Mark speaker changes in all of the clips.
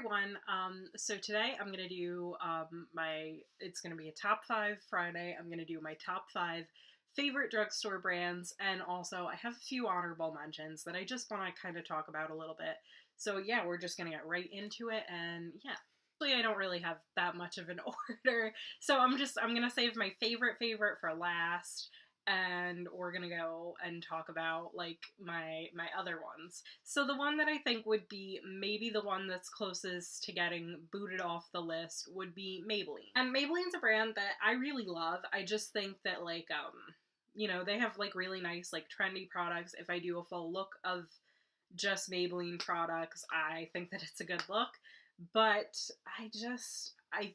Speaker 1: everyone. So today I'm gonna do it's gonna be a top 5 Friday. I'm gonna do my top 5 favorite drugstore brands, and also I have a few honorable mentions that I just want to kind of talk about a little bit. So yeah, we're just gonna get right into it, and yeah. Actually, I don't really have that much of an order, so I'm gonna save my favorite for last, and we're gonna go and talk about like my other ones. So the one that I think would be maybe the one that's closest to getting booted off the list would be Maybelline. And Maybelline's a brand that I really love. I just think that they have like really nice like trendy products. If I do a full look of just Maybelline products, I think that it's a good look. But I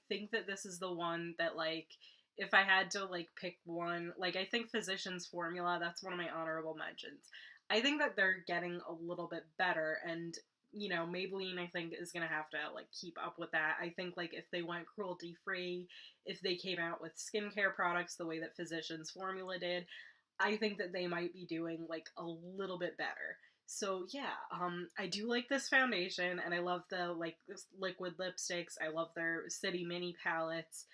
Speaker 1: think that this is the one that like if I had to like pick one, like I think Physicians Formula, that's one of my honorable mentions. I think that they're getting a little bit better, and Maybelline I think is gonna have to like keep up with that. I think like if they went cruelty free, if they came out with skincare products the way that Physicians Formula did, I think that they might be doing like a little bit better. So yeah, I do like this foundation, and I love the like liquid lipsticks. I love their City Mini palettes,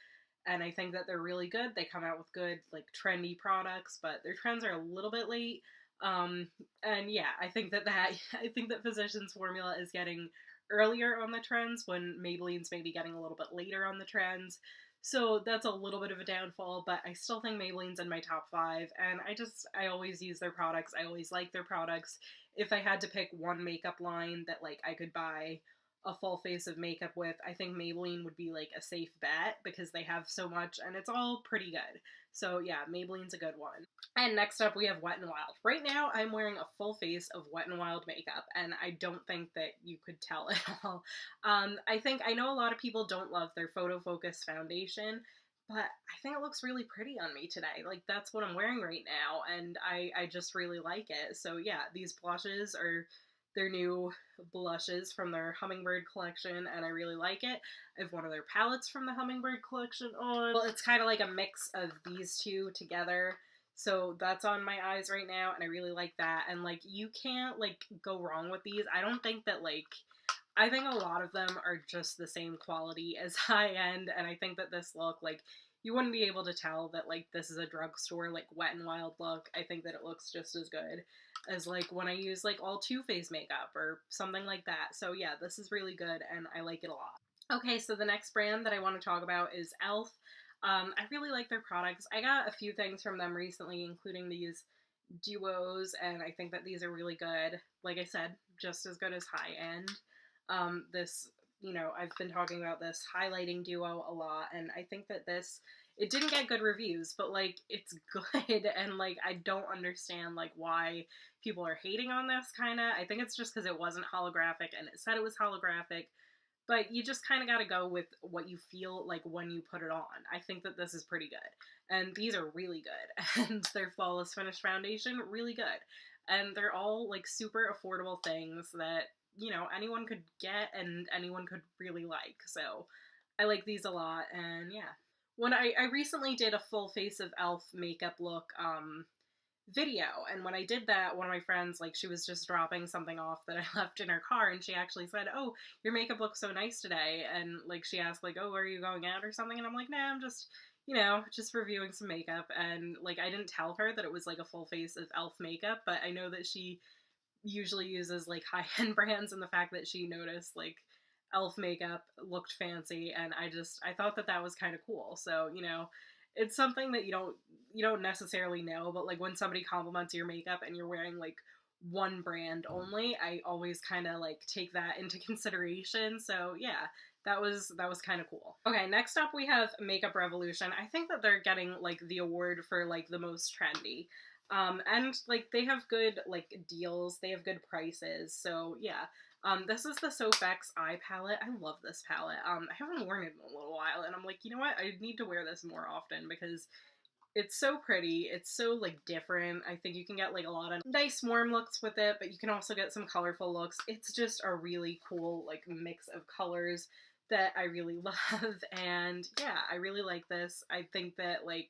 Speaker 1: and I think that they're really good. They come out with good like trendy products, but their trends are a little bit late. And yeah, I think that Physicians Formula is getting earlier on the trends when Maybelline's maybe getting a little bit later on the trends. So that's a little bit of a downfall, but I still think Maybelline's in my top 5, and I always use their products. I always like their products. If I had to pick one makeup line that like I could buy a full face of makeup with, I think Maybelline would be like a safe bet because they have so much and it's all pretty good. So yeah, Maybelline's a good one. And next up we have Wet n Wild. Right now I'm wearing a full face of Wet n Wild makeup, and I don't think that you could tell at all. I know a lot of people don't love their Photo Focus foundation, but I think it looks really pretty on me today. Like, that's what I'm wearing right now, and I just really like it. So yeah, these blushes are their new blushes from their Hummingbird collection, and I really like it. I have one of their palettes from the Hummingbird collection on. Well, it's kind of like a mix of these two together. So that's on my eyes right now, and I really like that. And like, you can't like go wrong with these. I think a lot of them are just the same quality as high end, and I think that this look, like, you wouldn't be able to tell that, like, this is a drugstore, like, Wet n Wild look. I think that it looks just as good as, like, when I use, like, all Too Faced makeup or something like that. So, yeah, this is really good, and I like it a lot. Okay, so the next brand that I want to talk about is e.l.f. I really like their products. I got a few things from them recently, including these duos, and I think that these are really good. Like I said, just as good as high end. I've been talking about this highlighting duo a lot, and I think that it didn't get good reviews, but, like, it's good, and, like, I don't understand, like, why people are hating on this, kinda. I think it's just because it wasn't holographic, and it said it was holographic, but you just kind of gotta go with what you feel like when you put it on. I think that this is pretty good, and these are really good, and their Flawless Finish Foundation, really good. And they're all, like, super affordable things that anyone could get and anyone could really like. So I like these a lot, and yeah. When I recently did a full face of e.l.f. makeup look video, and when I did that, one of my friends, like, she was just dropping something off that I left in her car, and she actually said, "Oh, your makeup looks so nice today," and, like, she asked, like, "Oh, are you going out or something?" And I'm like, "Nah, I'm just just reviewing some makeup." And, like, I didn't tell her that it was, like, a full face of e.l.f. makeup, but I know that she usually uses like high-end brands, and the fact that she noticed like e.l.f. makeup looked fancy, and I thought that was kind of cool. So it's something that you don't necessarily know, but like when somebody compliments your makeup and you're wearing like one brand only, I always kind of like take that into consideration. So yeah, that was kind of cool. Okay, next up we have Makeup Revolution. I think that they're getting like the award for like the most trendy. And like they have good like deals, they have good prices. So yeah, this is the Soap-X Eye Palette. I love this palette. I haven't worn it in a little while, and I'm like, you know what? I need to wear this more often because it's so pretty. It's so like different. I think you can get like a lot of nice warm looks with it, but you can also get some colorful looks. It's just a really cool like mix of colors that I really love, and yeah, I really like this. I think that like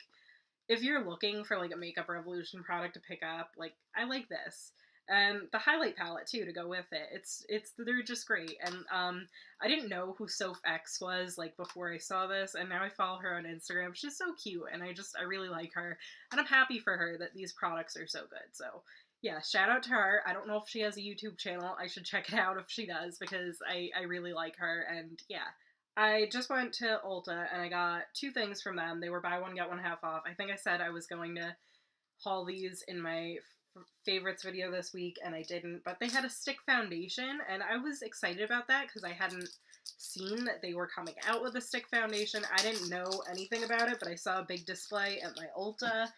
Speaker 1: if you're looking for like a Makeup Revolution product to pick up, like I like this. and the highlight palette too to go with it. They're just great. And I didn't know who Soph X was like before I saw this, and now I follow her on Instagram. She's so cute, and I really like her, and I'm happy for her that these products are so good. So yeah, shout out to her. I don't know if she has a YouTube channel. I should check it out if she does, because I really like her. And yeah, I just went to Ulta and I got two things from them. They were buy one get one half off. I think I said I was going to haul these in my favorites video this week, and I didn't, but they had a stick foundation, and I was excited about that because I hadn't seen that they were coming out with a stick foundation. I didn't know anything about it, but I saw a big display at my Ulta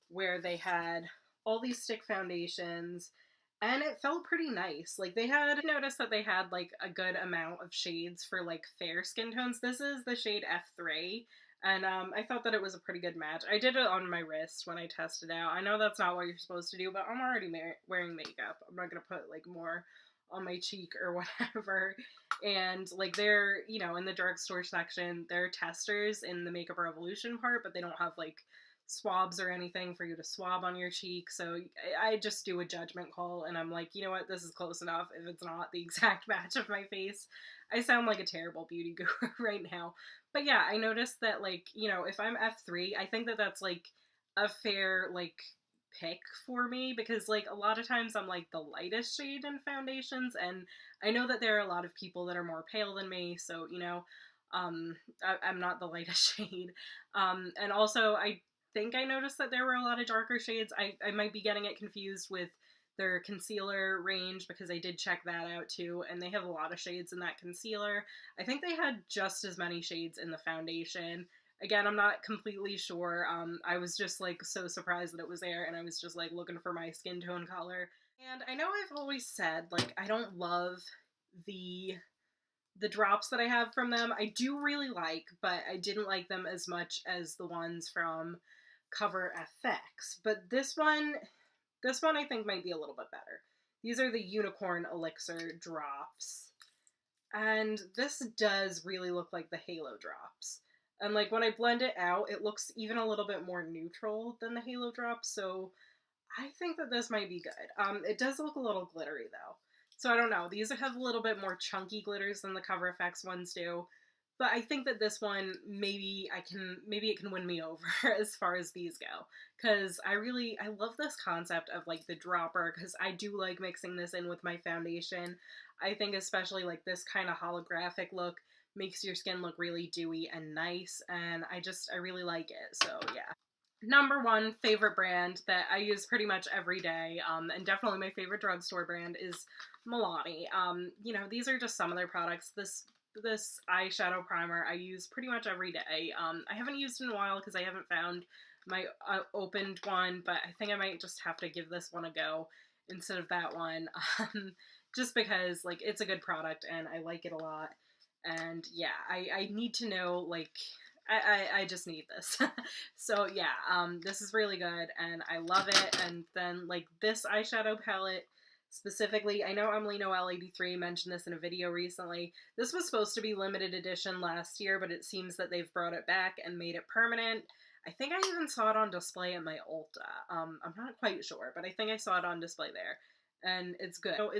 Speaker 1: where they had all these stick foundations, and it felt pretty nice. Like, they had noticed that they had like a good amount of shades for like fair skin tones. This is the shade F3, and I thought that it was a pretty good match. I did it on my wrist when I tested out. I know that's not what you're supposed to do, but I'm already wearing makeup. I'm not gonna put like more on my cheek or whatever. And like, they're, you know, in the drugstore section, they're testers in the Makeup Revolution part, but they don't have like swabs or anything for you to swab on your cheek. So I just do a judgment call, and I'm like, you know what, this is close enough. If it's not the exact match of my face, I sound like a terrible beauty guru right now. But yeah, I noticed that, like, you know, if I'm F3, I think that that's like a fair like pick for me, because like a lot of times I'm like the lightest shade in foundations, and I know that there are a lot of people that are more pale than me, so you know, I'm not the lightest shade. And also I think I noticed that there were a lot of darker shades. I might be getting it confused with their concealer range, because I did check that out too, and they have a lot of shades in that concealer. I think they had just as many shades in the foundation. Again, I'm not completely sure. I was just like so surprised that it was there, and I was just like looking for my skin tone color. And I know I've always said like I don't love the drops that I have from them. I do really like, but I didn't like them as much as the ones from Cover FX. But this one I think might be a little bit better. These are the Unicorn Elixir drops. And this does really look like the Halo drops. And like when I blend it out, it looks even a little bit more neutral than the Halo drops, so I think that this might be good. It does look a little glittery though. So I don't know. These have a little bit more chunky glitters than the Cover FX ones do. But I think that this one, maybe it can win me over as far as these go. Because I love this concept of like the dropper, because I do like mixing this in with my foundation. I think especially like this kind of holographic look makes your skin look really dewy and nice, and I really like it. So yeah. Number one favorite brand that I use pretty much every day, and definitely my favorite drugstore brand, is Milani. You know, these are just some of their products. This eyeshadow primer I use pretty much every day. I haven't used it in a while because I haven't found my opened one, but I think I might just have to give this one a go instead of that one, just because like it's a good product and I like it a lot. And yeah, I need to know, like, I just need this. So yeah, this is really good and I love it. And then like this eyeshadow palette specifically, I know Emily Noel 83 mentioned this in a video recently. This was supposed to be limited edition last year, but it seems that they've brought it back and made it permanent. I think I even saw it on display at my Ulta. I'm not quite sure, but I think I saw it on display there. And it's good. So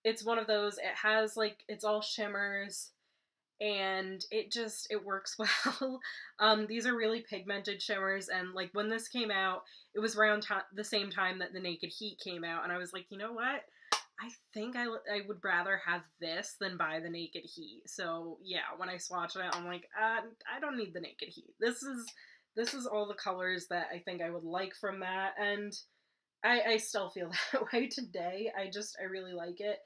Speaker 1: it's one of those, it has like, it's all shimmers, and it works well. These are really pigmented shimmers, and like when this came out, it was around the same time that the Naked Heat came out, and I was like, you know what? I think I would rather have this than buy the Naked Heat. So yeah, when I swatched it, I'm like, I don't need the Naked Heat. This is all the colors that I think I would like from that, and I still feel that way today. I really like it.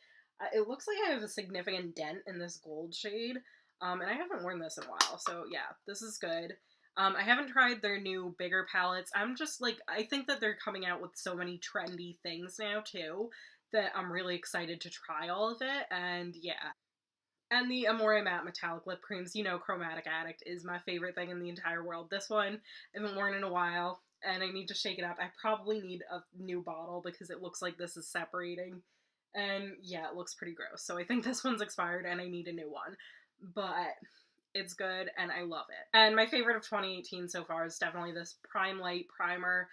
Speaker 1: It looks like I have a significant dent in this gold shade, and I haven't worn this in a while, so yeah, this is good. I haven't tried their new bigger palettes. I'm just like, I think that they're coming out with so many trendy things now too, that I'm really excited to try all of it, and yeah. And the Amore Matte Metallic Lip Creams, you know, Chromatic Addict is my favorite thing in the entire world. This one I haven't worn in a while, and I need to shake it up. I probably need a new bottle because it looks like this is separating. And yeah, it looks pretty gross. So I think this one's expired and I need a new one. But it's good and I love it. And my favorite of 2018 so far is definitely this Prime Light Primer.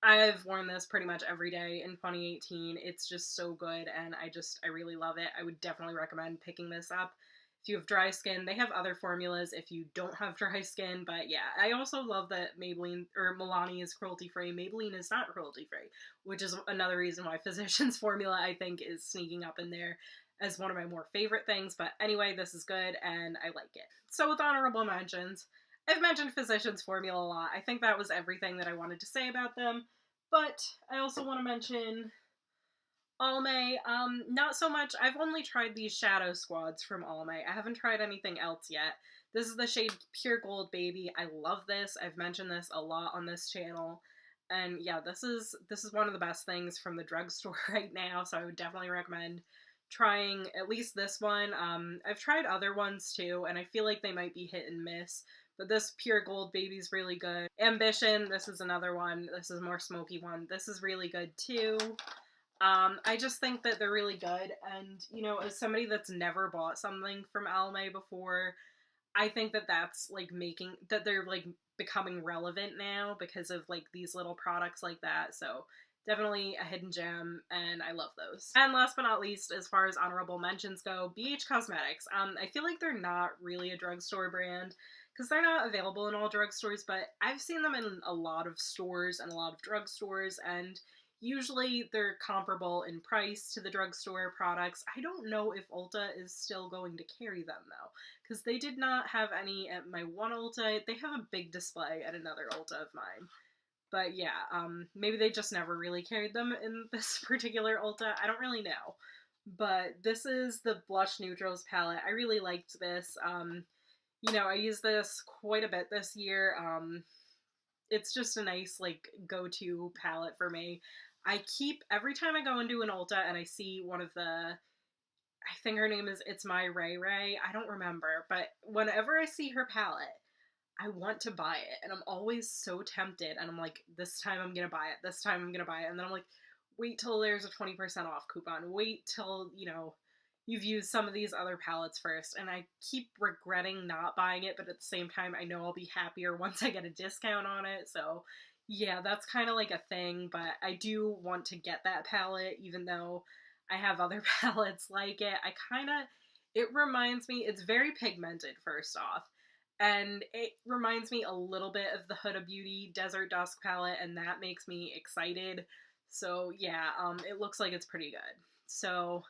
Speaker 1: I've worn this pretty much every day in 2018. It's just so good, and I really love it. I would definitely recommend picking this up. If you have dry skin, they have other formulas if you don't have dry skin, but yeah, I also love that Maybelline, or Milani, is cruelty-free. Maybelline is not cruelty-free, which is another reason why Physicians Formula, I think, is sneaking up in there as one of my more favorite things, but anyway, this is good, and I like it. So with honorable mentions, I've mentioned Physicians Formula a lot. I think that was everything that I wanted to say about them, but I also want to mention Almay. Not so much. I've only tried these Shadow Squads from Almay. I haven't tried anything else yet. This is the shade Pure Gold Baby. I love this. I've mentioned this a lot on this channel. And yeah, this is one of the best things from the drugstore right now, so I would definitely recommend trying at least this one. I've tried other ones too, and I feel like they might be hit and miss, but this Pure Gold Baby's really good. Ambition, this is another one. This is a more smoky one. This is really good too. I just think that they're really good, and, you know, as somebody that's never bought something from Almay before, I think that that's, like, that they're, like, becoming relevant now because of, like, these little products like that, so definitely a hidden gem, and I love those. And last but not least, as far as honorable mentions go, BH Cosmetics. I feel like they're not really a drugstore brand, because they're not available in all drugstores, but I've seen them in a lot of stores and a lot of drugstores, and usually they're comparable in price to the drugstore products. I don't know if Ulta is still going to carry them though, because they did not have any at my one Ulta. They have a big display at another Ulta of mine. But yeah, maybe they just never really carried them in this particular Ulta. I don't really know. But this is the Blush Neutrals palette. I really liked this. You know, I used this quite a bit this year. It's just a nice, like, go-to palette for me. Every time I go into an Ulta and I see one of the, I think her name is It's My Ray Ray, I don't remember, but whenever I see her palette, I want to buy it, and I'm always so tempted, and I'm like, this time I'm gonna buy it, this time I'm gonna buy it, and then I'm like, wait till there's a 20% off coupon, wait till, you know, you've used some of these other palettes first, and I keep regretting not buying it, but at the same time, I know I'll be happier once I get a discount on it, so yeah, that's kind of like a thing, but I do want to get that palette, even though I have other palettes like it. It reminds me, it's very pigmented, first off, and it reminds me a little bit of the Huda Beauty Desert Dusk palette, and that makes me excited. So yeah, it looks like it's pretty good. So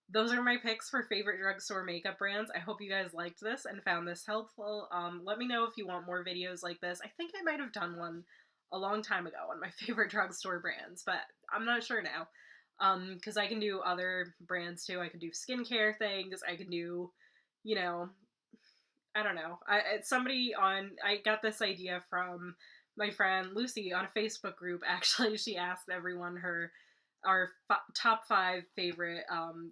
Speaker 1: those are my picks for favorite drugstore makeup brands. I hope you guys liked this and found this helpful. Let me know if you want more videos like this. I think I might have done one a long time ago on my favorite drugstore brands, but I'm not sure now. Because I can do other brands too. I can do skincare things. I can do, you know, I don't know. I got this idea from my friend Lucy on a Facebook group. Actually, she asked everyone our top 5 favorite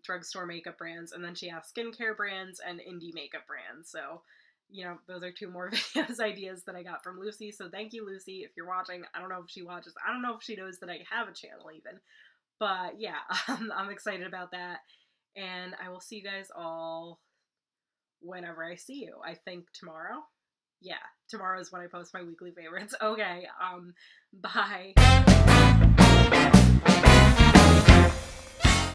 Speaker 1: drugstore makeup brands, and then she asked skincare brands and indie makeup brands. So, you know, those are 2 more videos ideas that I got from Lucy. So thank you, Lucy, if you're watching. I don't know if she watches. I don't know if she knows that I have a channel even. But yeah, I'm excited about that. And I will see you guys all whenever I see you. I think tomorrow. Yeah, tomorrow is when I post my weekly favorites. Okay, bye.